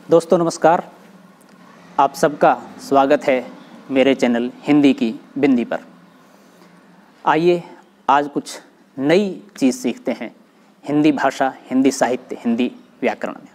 दोस्तों नमस्कार। आप सबका स्वागत है मेरे चैनल हिंदी की बिंदी पर। आइए आज कुछ नई चीज़ सीखते हैं हिंदी भाषा, हिंदी साहित्य, हिंदी व्याकरण में।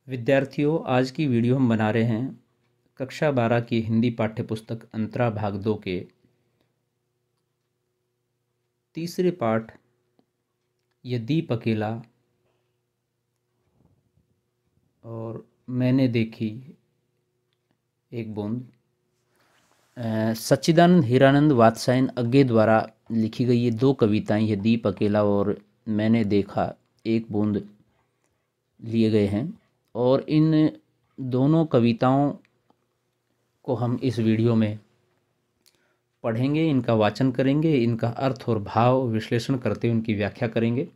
विद्यार्थियों, आज की वीडियो हम बना रहे हैं कक्षा 12 की हिंदी पाठ्यपुस्तक अंतरा भाग 2 के तीसरे पाठ ये दीप अकेला और मैंने देखी एक बूंद। सच्चिदानंद हीरानंद वात्स्यायन अज्ञे द्वारा लिखी गई ये दो कविताएं, ये दीप अकेला और मैंने देखा एक बूंद लिए गए हैं और इन दोनों कविताओं को हम इस वीडियो में पढ़ेंगे, इनका वाचन करेंगे, इनका अर्थ और भाव विश्लेषण करते हुए उनकी व्याख्या करेंगे।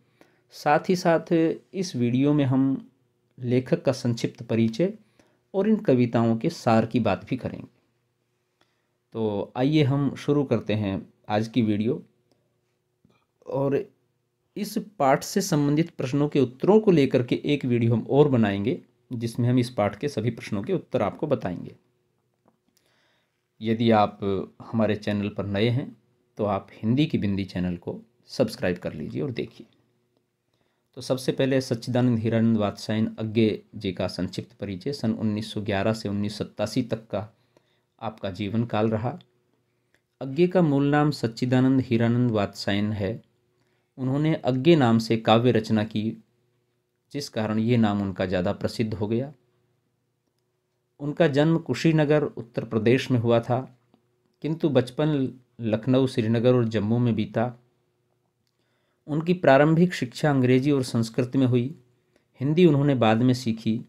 साथ ही साथ इस वीडियो में हम लेखक का संक्षिप्त परिचय और इन कविताओं के सार की बात भी करेंगे। तो आइए हम शुरू करते हैं आज की वीडियो। और इस पाठ से संबंधित प्रश्नों के उत्तरों को लेकर के एक वीडियो हम और बनाएंगे जिसमें हम इस पाठ के सभी प्रश्नों के उत्तर आपको बताएंगे। यदि आप हमारे चैनल पर नए हैं तो आप हिंदी की बिंदी चैनल को सब्सक्राइब कर लीजिए और देखिए। तो सबसे पहले सच्चिदानंद हीरानंद वात्स्यायन अज्ञे जी का संक्षिप्त परिचय। सन 1911 से 1987 तक का आपका जीवन काल रहा। अज्ञे का मूल नाम सच्चिदानंद हीरानंद वात्स्यायन है। उन्होंने अज्ञे नाम से काव्य रचना की, जिस कारण ये नाम उनका ज़्यादा प्रसिद्ध हो गया। उनका जन्म कुशीनगर उत्तर प्रदेश में हुआ था, किंतु बचपन लखनऊ, श्रीनगर और जम्मू में बीता। उनकी प्रारंभिक शिक्षा अंग्रेजी और संस्कृत में हुई। हिंदी उन्होंने बाद में सीखी।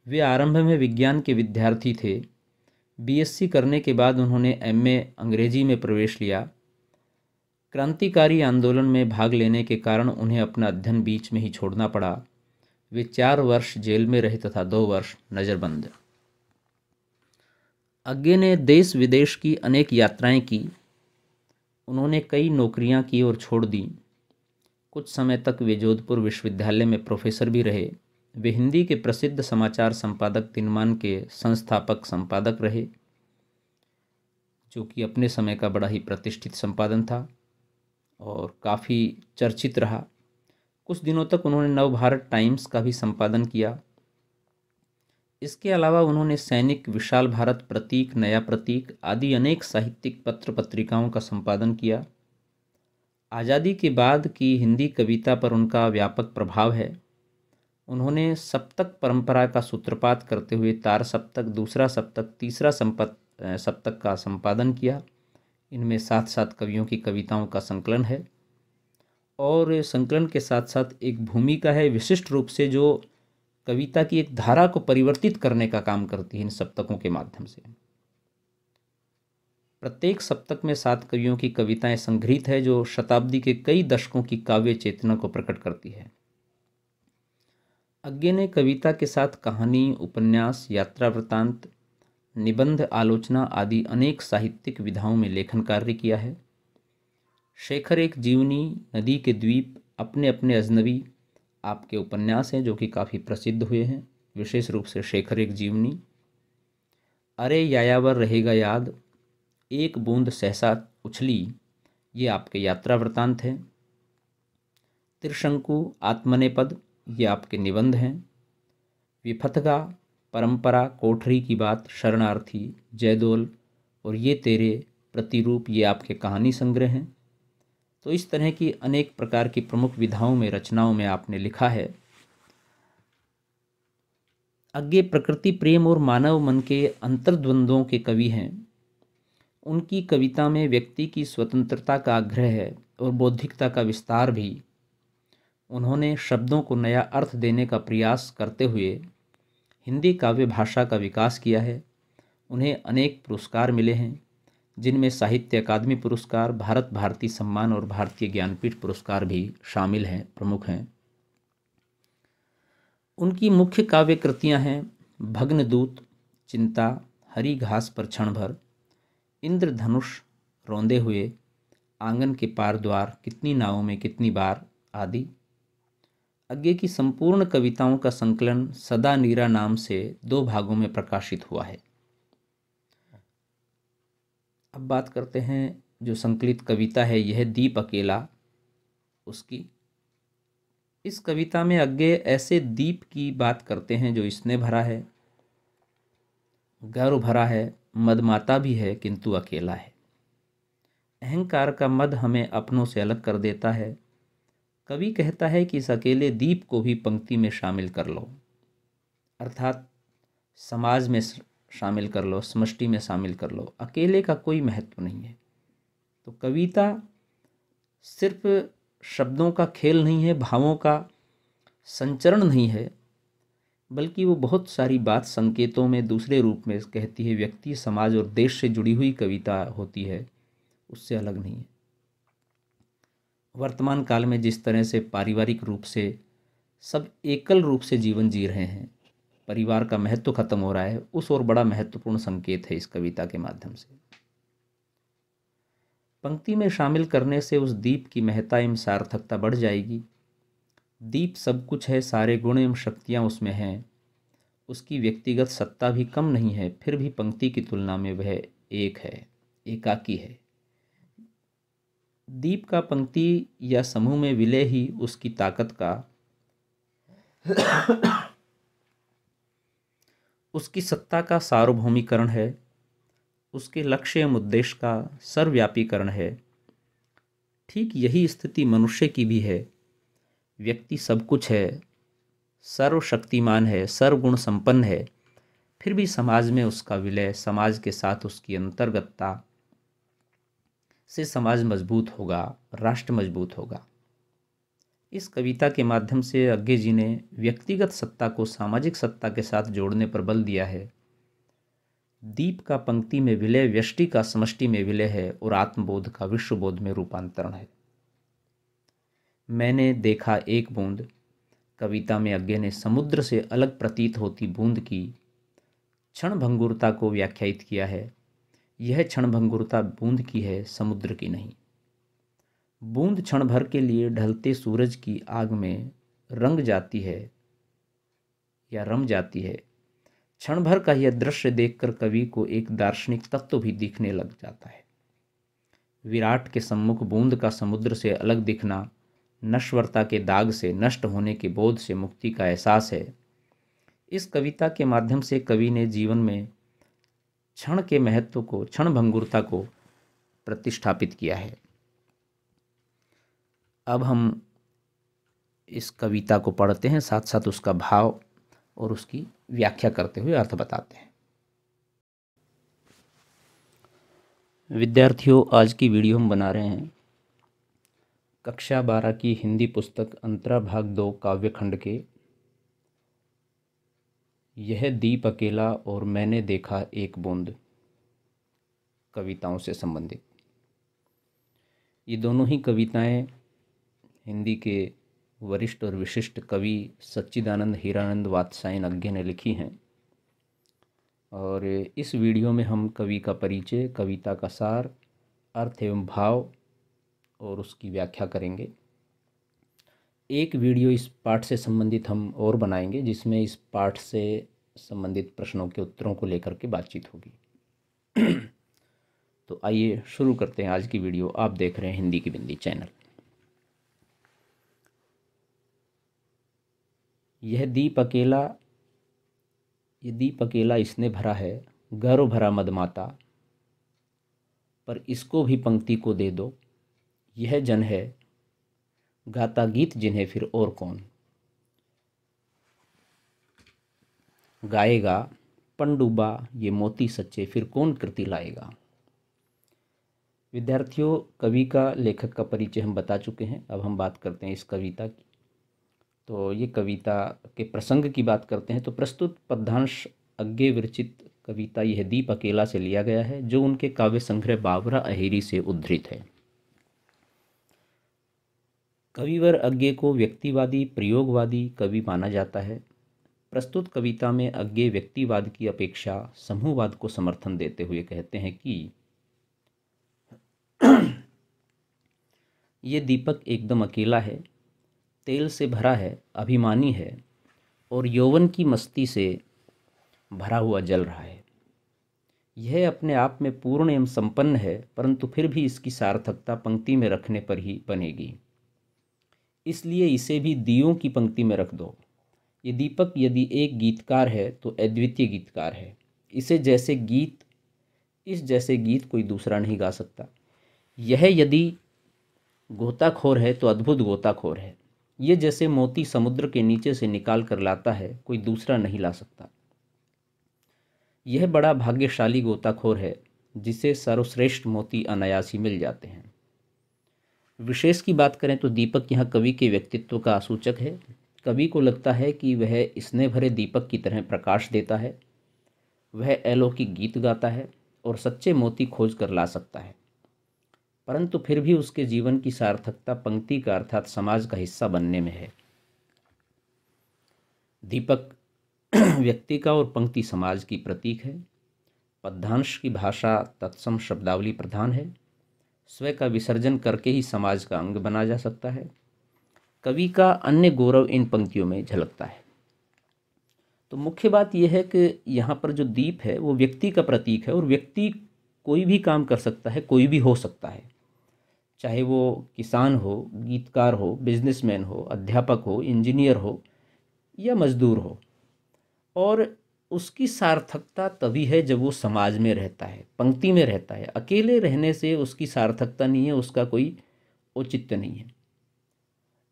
वे आरंभ में विज्ञान के विद्यार्थी थे। बीएससी करने के बाद उन्होंने एमए अंग्रेजी में प्रवेश लिया। क्रांतिकारी आंदोलन में भाग लेने के कारण उन्हें अपना अध्ययन बीच में ही छोड़ना पड़ा। वे 4 वर्ष जेल में रहे तथा 2 वर्ष नज़रबंद। अज्ञे ने देश विदेश की अनेक यात्राएं की। उन्होंने कई नौकरियां की और छोड़ दी। कुछ समय तक वे जोधपुर विश्वविद्यालय में प्रोफेसर भी रहे। वे हिंदी के प्रसिद्ध समाचार संपादक दिनमान के संस्थापक संपादक रहे, जो कि अपने समय का बड़ा ही प्रतिष्ठित संपादन था और काफ़ी चर्चित रहा। कुछ दिनों तक उन्होंने नवभारत टाइम्स का भी संपादन किया। इसके अलावा उन्होंने सैनिक, विशाल भारत, प्रतीक, नया प्रतीक आदि अनेक साहित्यिक पत्र पत्रिकाओं का संपादन किया। आज़ादी के बाद की हिंदी कविता पर उनका व्यापक प्रभाव है। उन्होंने सप्तक परंपरा का सूत्रपात करते हुए तार सप्तक, दूसरा सप्तक, तीसरा सप्तक का संपादन किया। इनमें 7 कवियों की कविताओं का संकलन है और संकलन के साथ साथ एक भूमिका है विशिष्ट रूप से, जो कविता की एक धारा को परिवर्तित करने का काम करती है इन सप्तकों के माध्यम से। प्रत्येक सप्तक में 7 कवियों की कविताएं संग्रहित है, जो शताब्दी के कई दशकों की काव्य चेतना को प्रकट करती है। अज्ञे ने कविता के साथ कहानी, उपन्यास, यात्रा वृत्तांत, निबंध, आलोचना आदि अनेक साहित्यिक विधाओं में लेखन कार्य किया है। शेखर एक जीवनी, नदी के द्वीप, अपने अपने अजनबी आपके उपन्यास हैं जो कि काफ़ी प्रसिद्ध हुए हैं, विशेष रूप से शेखर एक जीवनी। अरे यायावर रहेगा याद, एक बूंद सहसा उछली, ये आपके यात्रा वृत्तांत हैं। त्रिशंकु, आत्मनेपद, ये आपके निबंध हैं। विफतगा, परंपरा, कोठरी की बात, शरणार्थी, जयदोल और ये तेरे प्रतिरूप, ये आपके कहानी संग्रह हैं। तो इस तरह की अनेक प्रकार की प्रमुख विधाओं में, रचनाओं में आपने लिखा है। अज्ञे प्रकृति प्रेम और मानव मन के अंतर्द्वंद्वों के कवि हैं। उनकी कविता में व्यक्ति की स्वतंत्रता का आग्रह है और बौद्धिकता का विस्तार भी। उन्होंने शब्दों को नया अर्थ देने का प्रयास करते हुए हिंदी काव्य भाषा का विकास किया है। उन्हें अनेक पुरस्कार मिले हैं, जिनमें साहित्य अकादमी पुरस्कार, भारत भारती सम्मान और भारतीय ज्ञानपीठ पुरस्कार भी शामिल हैं, प्रमुख हैं। उनकी मुख्य काव्य कृतियाँ हैं भग्नदूत, चिंता, हरी घास पर क्षण भर, इंद्रधनुष, रौंदे हुए, आंगन के पार द्वार, कितनी नावों में कितनी बार आदि। आगे की संपूर्ण कविताओं का संकलन सदा नीरा नाम से 2 भागों में प्रकाशित हुआ है। अब बात करते हैं जो संकलित कविता है, यह दीप अकेला, उसकी। इस कविता में आगे ऐसे दीप की बात करते हैं जो स्नेह भरा है, गर्व भरा है, मदमाता भी है किंतु अकेला है। अहंकार का मद हमें अपनों से अलग कर देता है। कवि कहता है कि इस अकेले दीप को भी पंक्ति में शामिल कर लो, अर्थात समाज में शामिल कर लो, समष्टि में शामिल कर लो। अकेले का कोई महत्व नहीं है। तो कविता सिर्फ शब्दों का खेल नहीं है, भावों का संचरण नहीं है, बल्कि वो बहुत सारी बात संकेतों में दूसरे रूप में कहती है। व्यक्ति, समाज और देश से जुड़ी हुई कविता होती है, उससे अलग नहीं है। वर्तमान काल में जिस तरह से पारिवारिक रूप से सब एकल रूप से जीवन जी रहे हैं, परिवार का महत्व खत्म हो रहा है, उस और बड़ा महत्वपूर्ण संकेत है इस कविता के माध्यम से। पंक्ति में शामिल करने से उस दीप की महत्ता एवं सार्थकता बढ़ जाएगी। दीप सब कुछ है, सारे गुण एवं शक्तियाँ उसमें हैं, उसकी व्यक्तिगत सत्ता भी कम नहीं है, फिर भी पंक्ति की तुलना में वह एक है, एकाकी है। दीप का पंक्ति या समूह में विलय ही उसकी ताकत का उसकी सत्ता का सार्वभौमिकरण है, उसके लक्ष्य एवं उद्देश्य का सर्वव्यापीकरण है। ठीक यही स्थिति मनुष्य की भी है। व्यक्ति सब कुछ है, सर्वशक्तिमान है, सर्वगुण संपन्न है, फिर भी समाज में उसका विलय, समाज के साथ उसकी अंतर्गतता से समाज मजबूत होगा, राष्ट्र मजबूत होगा। इस कविता के माध्यम से अग्गे जी ने व्यक्तिगत सत्ता को सामाजिक सत्ता के साथ जोड़ने पर बल दिया है। दीप का पंक्ति में विलय व्यष्टि का समष्टि में विलय है और आत्मबोध का विश्वबोध में रूपांतरण है। मैंने देखा एक बूंद, कविता में अग्गे ने समुद्र से अलग प्रतीत होती बूंद की क्षणभंगुरता को व्याख्यायित किया है। यह क्षणभंगुरता बूंद की है, समुद्र की नहीं। बूंद क्षण भर के लिए ढलते सूरज की आग में रंग जाती है या रम जाती है। क्षण भर का यह दृश्य देखकर कवि को एक दार्शनिक तत्व भी दिखने लग जाता है। विराट के सम्मुख बूंद का समुद्र से अलग दिखना नश्वरता के दाग से, नष्ट होने के बोध से मुक्ति का एहसास है। इस कविता के माध्यम से कवि ने जीवन में क्षण के महत्व को, क्षणभंगुरता को प्रतिष्ठापित किया है। अब हम इस कविता को पढ़ते हैं, साथ साथ उसका भाव और उसकी व्याख्या करते हुए अर्थ बताते हैं। विद्यार्थियों, आज की वीडियो हम बना रहे हैं कक्षा 12 की हिंदी पुस्तक अंतरा भाग 2 काव्यखंड के यह दीप अकेला और मैंने देखा एक बूंद कविताओं से संबंधित। ये दोनों ही कविताएं हिंदी के वरिष्ठ और विशिष्ट कवि सच्चिदानंद हीरानंद वात्स्यायन अग्गे ने लिखी हैं। और इस वीडियो में हम कवि का परिचय, कविता का सार, अर्थ एवं भाव और उसकी व्याख्या करेंगे। एक वीडियो इस पाठ से संबंधित हम और बनाएंगे, जिसमें इस पाठ से संबंधित प्रश्नों के उत्तरों को लेकर के बातचीत होगी। तो आइए शुरू करते हैं आज की वीडियो। आप देख रहे हैं हिंदी की बिंदी चैनल। यह दीप अकेला इसने भरा है, गर्व भरा मदमाता, पर इसको भी पंक्ति को दे दो। यह जन है गाता गीत जिन्हें फिर और कौन गाएगा। पनडुब्बा ये मोती सच्चे फिर कौन कृति लाएगा। विद्यार्थियों, कवि का, लेखक का परिचय हम बता चुके हैं। अब हम बात करते हैं इस कविता की। तो ये कविता के प्रसंग की बात करते हैं तो प्रस्तुत पद्यांश अज्ञे विरचित कविता यह दीप अकेला से लिया गया है, जो उनके काव्य संग्रह बावरा अहेरी से उद्धृत है। कविवर अज्ञे को व्यक्तिवादी प्रयोगवादी कवि माना जाता है। प्रस्तुत कविता में अज्ञे व्यक्तिवाद की अपेक्षा समूहवाद को समर्थन देते हुए कहते हैं कि ये दीपक एकदम अकेला है, तेल से भरा है, अभिमानी है और यौवन की मस्ती से भरा हुआ जल रहा है। यह अपने आप में पूर्ण एवं संपन्न है, परंतु फिर भी इसकी सार्थकता पंक्ति में रखने पर ही बनेगी। इसलिए इसे भी दियों की पंक्ति में रख दो। ये दीपक यदि एक गीतकार है तो अद्वितीय गीतकार है। इस जैसे गीत कोई दूसरा नहीं गा सकता। यह यदि गोताखोर है तो अद्भुत गोताखोर है। ये जैसे मोती समुद्र के नीचे से निकाल कर लाता है, कोई दूसरा नहीं ला सकता। यह बड़ा भाग्यशाली गोताखोर है जिसे सर्वश्रेष्ठ मोती अनायास ही मिल जाते हैं। विशेष की बात करें तो दीपक यहाँ कवि के व्यक्तित्व का सूचक है। कवि को लगता है कि वह स्नेह भरे दीपक की तरह प्रकाश देता है। वह अलौकिक गीत गाता है और सच्चे मोती खोज कर ला सकता है, परंतु फिर भी उसके जीवन की सार्थकता पंक्ति का अर्थात समाज का हिस्सा बनने में है। दीपक व्यक्ति का और पंक्ति समाज की प्रतीक है। पद्यांश की भाषा तत्सम शब्दावली प्रधान है। स्वयं का विसर्जन करके ही समाज का अंग बना जा सकता है। कवि का अन्य गौरव इन पंक्तियों में झलकता है। तो मुख्य बात यह है कि यहाँ पर जो दीप है वो व्यक्ति का प्रतीक है, और व्यक्ति कोई भी काम कर सकता है, कोई भी हो सकता है, चाहे वो किसान हो, गीतकार हो, बिजनेसमैन हो, अध्यापक हो, इंजीनियर हो या मजदूर हो। और उसकी सार्थकता तभी है जब वो समाज में रहता है, पंक्ति में रहता है। अकेले रहने से उसकी सार्थकता नहीं है, उसका कोई औचित्य नहीं है,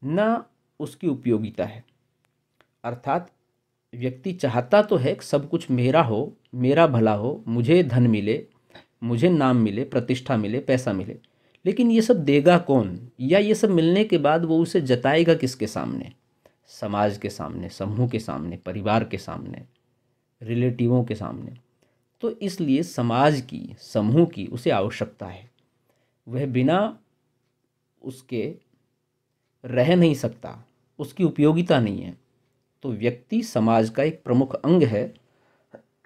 ना उसकी उपयोगिता है। अर्थात व्यक्ति चाहता तो है कि सब कुछ मेरा हो, मेरा भला हो, मुझे धन मिले, मुझे नाम मिले, प्रतिष्ठा मिले, पैसा मिले, लेकिन ये सब देगा कौन, या ये सब मिलने के बाद वो उसे जताएगा किसके सामने? समाज के सामने, समूह के सामने, परिवार के सामने, रिलेटिवों के सामने। तो इसलिए समाज की, समूह की उसे आवश्यकता है। वह बिना उसके रह नहीं सकता, उसकी उपयोगिता नहीं है। तो व्यक्ति समाज का एक प्रमुख अंग है।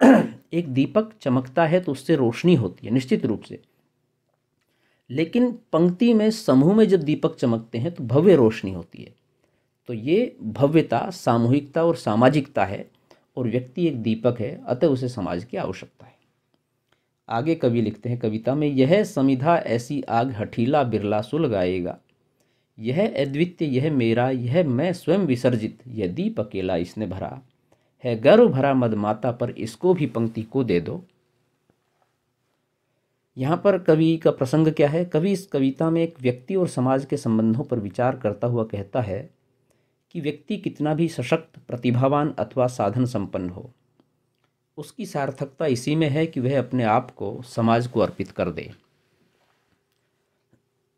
एक दीपक चमकता है तो उससे रोशनी होती है निश्चित रूप से, लेकिन पंक्ति में, समूह में जब दीपक चमकते हैं तो भव्य रोशनी होती है। तो ये भव्यता, सामूहिकता और सामाजिकता है, और व्यक्ति एक दीपक है, अतः उसे समाज की आवश्यकता है। आगे कवि लिखते हैं कविता में, यह समिधा ऐसी आग हठीला बिरला सुलगाएगा, यह अद्वितीय, यह मेरा, यह मैं स्वयं विसर्जित, यह दीप अकेला इसने भरा है, गर्व भरा मदमाता पर इसको भी पंक्ति को दे दो। यहाँ पर कवि का प्रसंग क्या है? कवि इस कविता में एक व्यक्ति और समाज के संबंधों पर विचार करता हुआ कहता है कि व्यक्ति कितना भी सशक्त, प्रतिभावान अथवा साधन संपन्न हो, उसकी सार्थकता इसी में है कि वह अपने आप को समाज को अर्पित कर दे।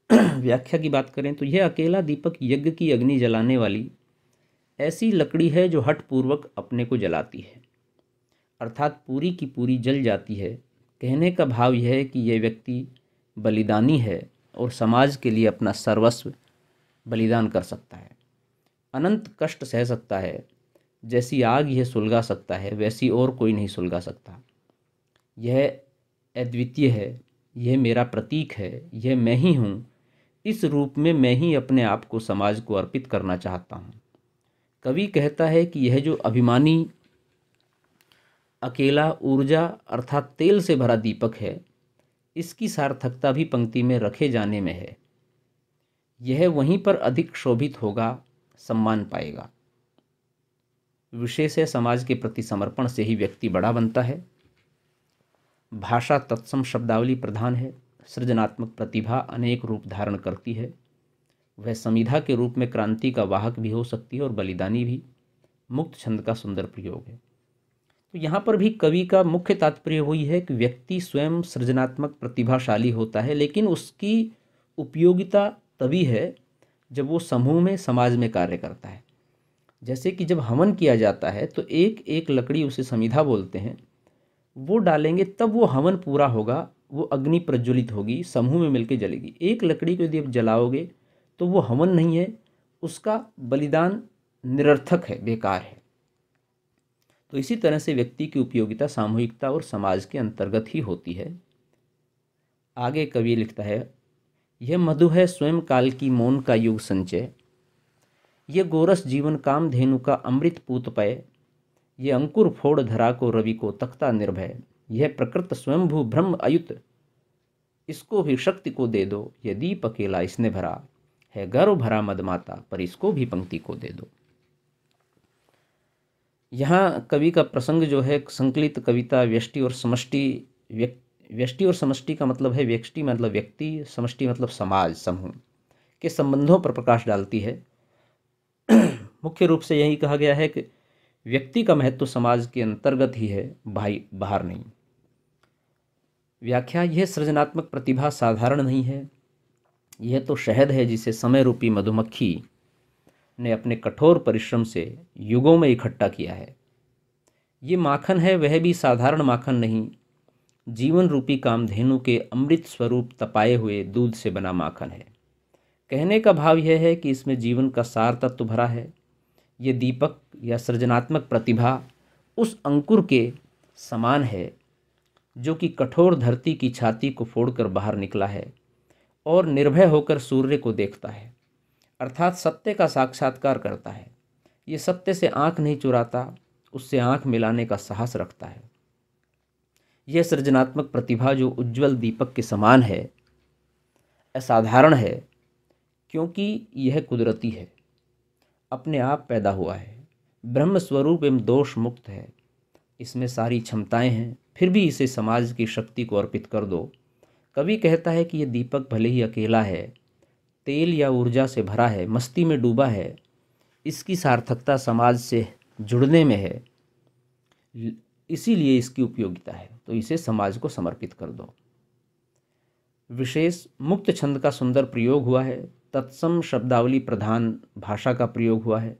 व्याख्या की बात करें तो यह अकेला दीपक यज्ञ की अग्नि जलाने वाली ऐसी लकड़ी है जो हठपूर्वक अपने को जलाती है, अर्थात पूरी की पूरी जल जाती है। कहने का भाव यह है कि यह व्यक्ति बलिदानी है और समाज के लिए अपना सर्वस्व बलिदान कर सकता है, अनंत कष्ट सह सकता है। जैसी आग यह सुलगा सकता है, वैसी और कोई नहीं सुलगा सकता। यह अद्वितीय है, यह मेरा प्रतीक है, यह मैं ही हूँ। इस रूप में मैं ही अपने आप को समाज को अर्पित करना चाहता हूँ। कवि कहता है कि यह जो अभिमानी, अकेला, ऊर्जा अर्थात तेल से भरा दीपक है, इसकी सार्थकता भी पंक्ति में रखे जाने में है। यह वहीं पर अधिक शोभित होगा, सम्मान पाएगा। विशेष है समाज के प्रति समर्पण से ही व्यक्ति बड़ा बनता है। भाषा तत्सम शब्दावली प्रधान है। सृजनात्मक प्रतिभा अनेक रूप धारण करती है। वह समिधा के रूप में क्रांति का वाहक भी हो सकती है और बलिदानी भी। मुक्त छंद का सुंदर प्रयोग है। तो यहाँ पर भी कवि का मुख्य तात्पर्य वही है कि व्यक्ति स्वयं सृजनात्मक प्रतिभाशाली होता है, लेकिन उसकी उपयोगिता तभी है जब वो समूह में, समाज में कार्य करता है। जैसे कि जब हवन किया जाता है तो एक एक लकड़ी, उसे समिधा बोलते हैं, वो डालेंगे तब वो हवन पूरा होगा, वो अग्नि प्रज्वलित होगी, समूह में मिलकर जलेगी। एक लकड़ी को यदि आप जलाओगे तो वो हवन नहीं है, उसका बलिदान निरर्थक है, बेकार है। तो इसी तरह से व्यक्ति की उपयोगिता सामूहिकता और समाज के अंतर्गत ही होती है। आगे कवि लिखता है, यह मधु है स्वयं काल की मौन का युग संचय, ये गोरस जीवन काम धेनु का अमृत पूत पय, ये अंकुर फोड़ धरा को रवि को तख्ता निर्भय, यह प्रकृत स्वयंभू ब्रह्म अयुत, इसको भी शक्ति को दे दो, ये दीप अकेला इसने भरा, है गर्व भरा मदमाता, पर इसको भी पंक्ति को दे दो। यहाँ कवि का प्रसंग जो है संकलित कविता व्यष्टि और समष्टि, व्यष्टि और समष्टि का मतलब है, व्यष्टि मतलब व्यक्ति, समष्टि मतलब समाज, समूह के संबंधों पर प्रकाश डालती है। मुख्य रूप से यही कहा गया है कि व्यक्ति का महत्व समाज के अंतर्गत ही है, बाहर नहीं। व्याख्या, यह सृजनात्मक प्रतिभा साधारण नहीं है, यह तो शहद है जिसे समय रूपी मधुमक्खी ने अपने कठोर परिश्रम से युगों में इकट्ठा किया है। ये माखन है, वह भी साधारण माखन नहीं, जीवन रूपी कामधेनु के अमृत स्वरूप तपाए हुए दूध से बना माखन है। कहने का भाव यह है कि इसमें जीवन का सार तत्व भरा है। ये दीपक या सृजनात्मक प्रतिभा उस अंकुर के समान है जो कि कठोर धरती की छाती को फोड़कर बाहर निकला है और निर्भय होकर सूर्य को देखता है, अर्थात सत्य का साक्षात्कार करता है। ये सत्य से आंख नहीं चुराता, उससे आंख मिलाने का साहस रखता है। यह सृजनात्मक प्रतिभा जो उज्जवल दीपक के समान है, असाधारण है, क्योंकि यह कुदरती है, अपने आप पैदा हुआ है, ब्रह्म स्वरूप एवं दोष मुक्त है, इसमें सारी क्षमताएं हैं, फिर भी इसे समाज की शक्ति को अर्पित कर दो। कवि कहता है कि यह दीपक भले ही अकेला है, तेल या ऊर्जा से भरा है, मस्ती में डूबा है, इसकी सार्थकता समाज से जुड़ने में है, इसीलिए इसकी उपयोगिता है, तो इसे समाज को समर्पित कर दो। विशेष मुक्त छंद का सुंदर प्रयोग हुआ है, तत्सम शब्दावली प्रधान भाषा का प्रयोग हुआ है।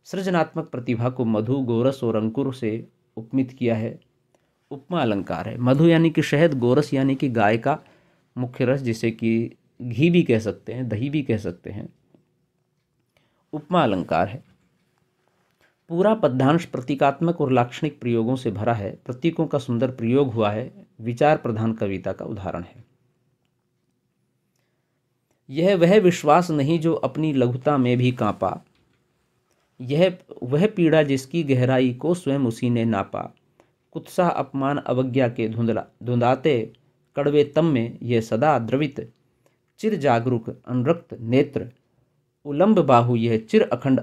सृजनात्मक प्रतिभा को मधु, गोरस और अंकुर से उपमित किया है। उपमा अलंकार है। मधु यानी कि शहद, गोरस यानी कि गाय का मुख्य रस, जिसे कि घी भी कह सकते हैं, दही भी कह सकते हैं, उपमा अलंकार है। पूरा पद्यांश प्रतीकात्मक और लाक्षणिक प्रयोगों से भरा है। प्रतीकों का सुंदर प्रयोग हुआ है, विचार प्रधान कविता का उदाहरण है। यह वह विश्वास नहीं जो अपनी लघुता में भी कांपा, यह वह पीड़ा जिसकी गहराई को स्वयं उसी ने नापा। कुत्साह अपमान अवज्ञा के धुंधाते कड़वे तम में यह सदा द्रवित, चिर जागरूक अनुरक्त नेत्र, उलंब बाहु यह चिर अखंड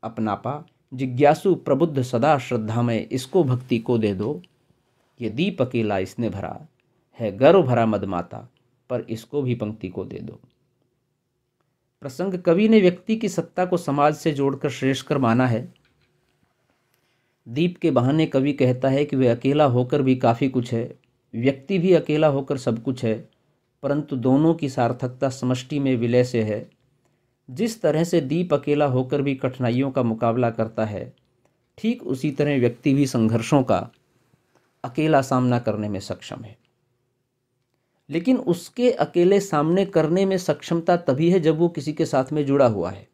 अपनापा। जिज्ञासु प्रबुद्ध सदा श्रद्धामय, इसको भक्ति को दे दो। ये दीप अकेला इसने भरा, है गर्व भरा मदमाता, पर इसको भी पंक्ति को दे दो। प्रसंग, कवि ने व्यक्ति की सत्ता को समाज से जोड़कर श्रेष्ठकर माना है। दीप के बहाने कवि कहता है कि वह अकेला होकर भी काफ़ी कुछ है, व्यक्ति भी अकेला होकर सब कुछ है, परंतु दोनों की सार्थकता समष्टि में विलय से है। जिस तरह से दीप अकेला होकर भी कठिनाइयों का मुकाबला करता है, ठीक उसी तरह व्यक्ति भी संघर्षों का अकेला सामना करने में सक्षम है। लेकिन उसके अकेले सामने करने में सक्षमता तभी है जब वो किसी के साथ में जुड़ा हुआ है,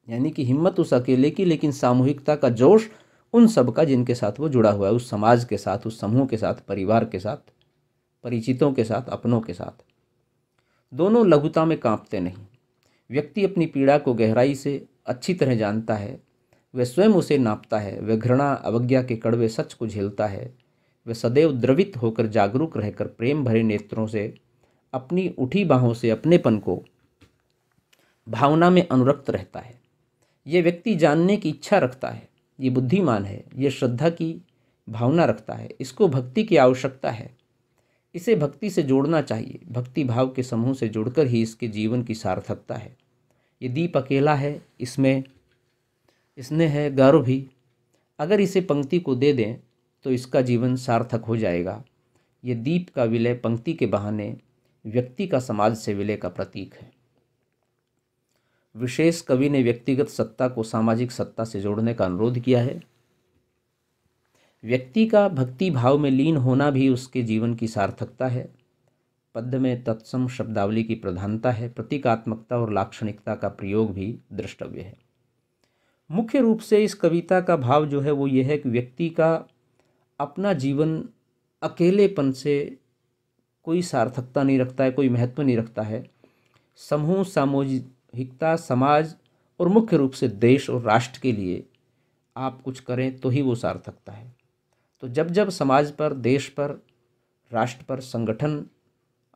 यानी कि हिम्मत उस अकेले की, लेकिन सामूहिकता का जोश उन सब का जिनके साथ वो जुड़ा हुआ है, उस समाज के साथ, उस समूह के साथ, परिवार के साथ, परिचितों के साथ, अपनों के साथ। दोनों लघुता में कांपते नहीं। व्यक्ति अपनी पीड़ा को गहराई से अच्छी तरह जानता है, वह स्वयं उसे नापता है, वह घृणा अवज्ञा के कड़वे सच को झेलता है, वह सदैव द्रवित होकर जागरूक रहकर प्रेम भरे नेत्रों से, अपनी उठी बाहों से अपनेपन को भावना में अनुरक्त रहता है। यह व्यक्ति जानने की इच्छा रखता है, ये बुद्धिमान है, ये श्रद्धा की भावना रखता है, इसको भक्ति की आवश्यकता है, इसे भक्ति से जोड़ना चाहिए। भक्ति भाव के समूह से जुड़कर ही इसके जीवन की सार्थकता है। ये दीप अकेला है, इसने है गर्व भी, अगर इसे पंक्ति को दे दें तो इसका जीवन सार्थक हो जाएगा। ये दीप का विलय पंक्ति के बहाने व्यक्ति का समाज से विलय का प्रतीक है। विशेष कवि ने व्यक्तिगत सत्ता को सामाजिक सत्ता से जोड़ने का अनुरोध किया है। व्यक्ति का भक्ति भाव में लीन होना भी उसके जीवन की सार्थकता है। पद्य में तत्सम शब्दावली की प्रधानता है। प्रतीकात्मकता और लाक्षणिकता का प्रयोग भी द्रष्टव्य है। मुख्य रूप से इस कविता का भाव जो है वो ये है कि व्यक्ति का अपना जीवन अकेलेपन से कोई सार्थकता नहीं रखता है, कोई महत्व नहीं रखता है। समूह, सामूहिकता, समाज और मुख्य रूप से देश और राष्ट्र के लिए आप कुछ करें तो ही वो सार्थकता है। तो जब जब समाज पर, देश पर, राष्ट्र पर संगठन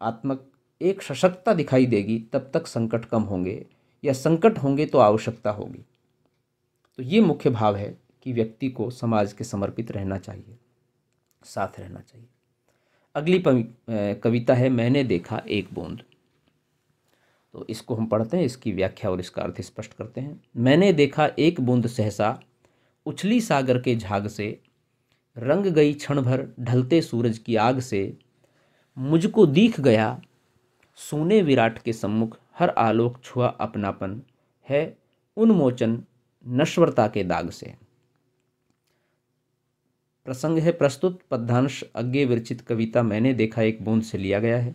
आत्मक एक सशक्तता दिखाई देगी, तब तक संकट कम होंगे, या संकट होंगे तो आवश्यकता होगी। तो ये मुख्य भाव है कि व्यक्ति को समाज के समर्पित रहना चाहिए, साथ रहना चाहिए। अगली कविता है मैंने देखा एक बूंद। तो इसको हम पढ़ते हैं, इसकी व्याख्या और इसका अर्थ स्पष्ट करते हैं। मैंने देखा एक बूंद सहसा उछली सागर के झाग से, रंग गई क्षण भर ढलते सूरज की आग से, मुझको दिख गया सूने विराट के सम्मुख, हर आलोक छुआ अपनापन है उन्मोचन नश्वरता के दाग से। प्रसंग है प्रस्तुत पद्यांश आगे विरचित कविता मैंने देखा एक बूंद से लिया गया है।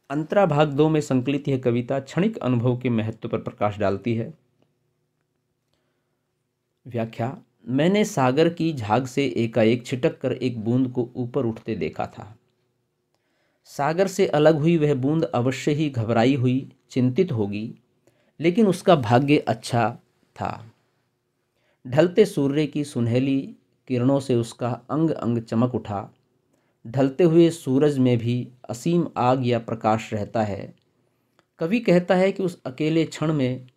अंतरा भाग 2 में संकलित यह कविता क्षणिक अनुभव के महत्व पर प्रकाश डालती है। व्याख्या। मैंने सागर की झाग से एकाएक छिटक कर एक बूंद को ऊपर उठते देखा था। सागर से अलग हुई वह बूंद अवश्य ही घबराई हुई, चिंतित होगी, लेकिन उसका भाग्य अच्छा था। ढलते सूर्य की सुनहली किरणों से उसका अंग अंग चमक उठा। ढलते हुए सूरज में भी असीम आग या प्रकाश रहता है। कवि कहता है कि उस अकेले क्षण में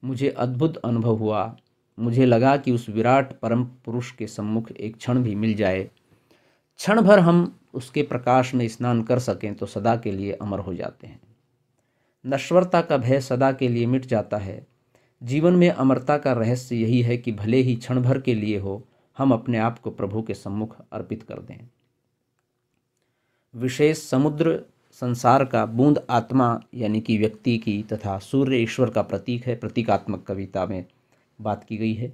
मुझे अद्भुत अनुभव हुआ। मुझे लगा कि उस विराट परम पुरुष के सम्मुख एक क्षण भी मिल जाए, क्षण भर हम उसके प्रकाश में स्नान कर सकें तो सदा के लिए अमर हो जाते हैं। नश्वरता का भय सदा के लिए मिट जाता है। जीवन में अमरता का रहस्य यही है कि भले ही क्षण भर के लिए हो, हम अपने आप को प्रभु के सम्मुख अर्पित कर दें। विशेष समुद्र संसार का, बूंद आत्मा यानी कि व्यक्ति की तथा सूर्य ईश्वर का प्रतीक है। प्रतीकात्मक कविता में बात की गई है।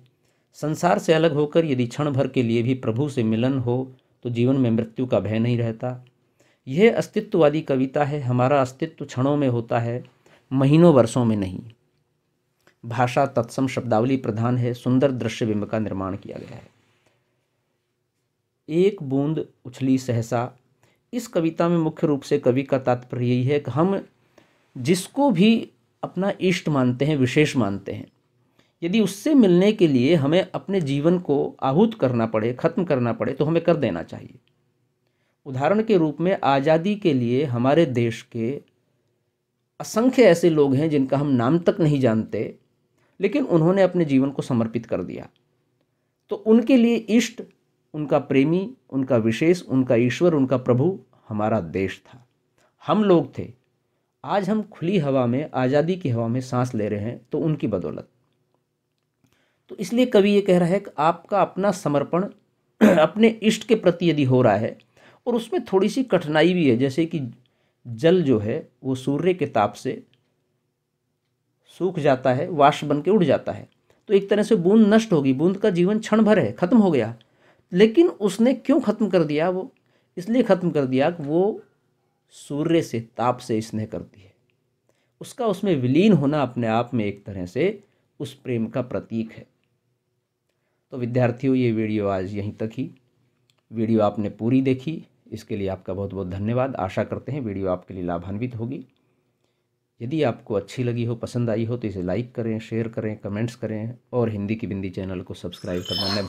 संसार से अलग होकर यदि क्षण भर के लिए भी प्रभु से मिलन हो तो जीवन में मृत्यु का भय नहीं रहता। यह अस्तित्ववादी कविता है। हमारा अस्तित्व क्षणों में होता है, महीनों वर्षों में नहीं। भाषा तत्सम शब्दावली प्रधान है। सुंदर दृश्य बिंब का निर्माण किया गया है। एक बूंद उछली सहसा, इस कविता में मुख्य रूप से कवि का तात्पर्य यही है कि हम जिसको भी अपना इष्ट मानते हैं, विशेष मानते हैं, यदि उससे मिलने के लिए हमें अपने जीवन को आहूत करना पड़े, खत्म करना पड़े, तो हमें कर देना चाहिए। उदाहरण के रूप में आज़ादी के लिए हमारे देश के असंख्य ऐसे लोग हैं जिनका हम नाम तक नहीं जानते, लेकिन उन्होंने अपने जीवन को समर्पित कर दिया। तो उनके लिए इष्ट, उनका प्रेमी, उनका विशेष, उनका ईश्वर, उनका प्रभु हमारा देश था, हम लोग थे। आज हम खुली हवा में, आज़ादी की हवा में सांस ले रहे हैं, तो उनकी बदौलत। तो इसलिए कवि ये कह रहा है कि आपका अपना समर्पण अपने इष्ट के प्रति यदि हो रहा है, और उसमें थोड़ी सी कठिनाई भी है, जैसे कि जल जो है वो सूर्य के ताप से सूख जाता है, वाष्प बन के उड़ जाता है, तो एक तरह से बूंद नष्ट होगी। बूंद का जीवन क्षण भर है, खत्म हो गया। लेकिन उसने क्यों खत्म कर दिया? वो इसलिए खत्म कर दिया कि वो सूर्य से, ताप से स्नेह करती है। उसका उसमें विलीन होना अपने आप में एक तरह से उस प्रेम का प्रतीक है। तो विद्यार्थियों, ये वीडियो आज यहीं तक ही। वीडियो आपने पूरी देखी, इसके लिए आपका बहुत बहुत धन्यवाद। आशा करते हैं वीडियो आपके लिए लाभान्वित होगी। यदि आपको अच्छी लगी हो, पसंद आई हो, तो इसे लाइक करें, शेयर करें, कमेंट्स करें और हिंदी की बिंदी चैनल को सब्सक्राइब करना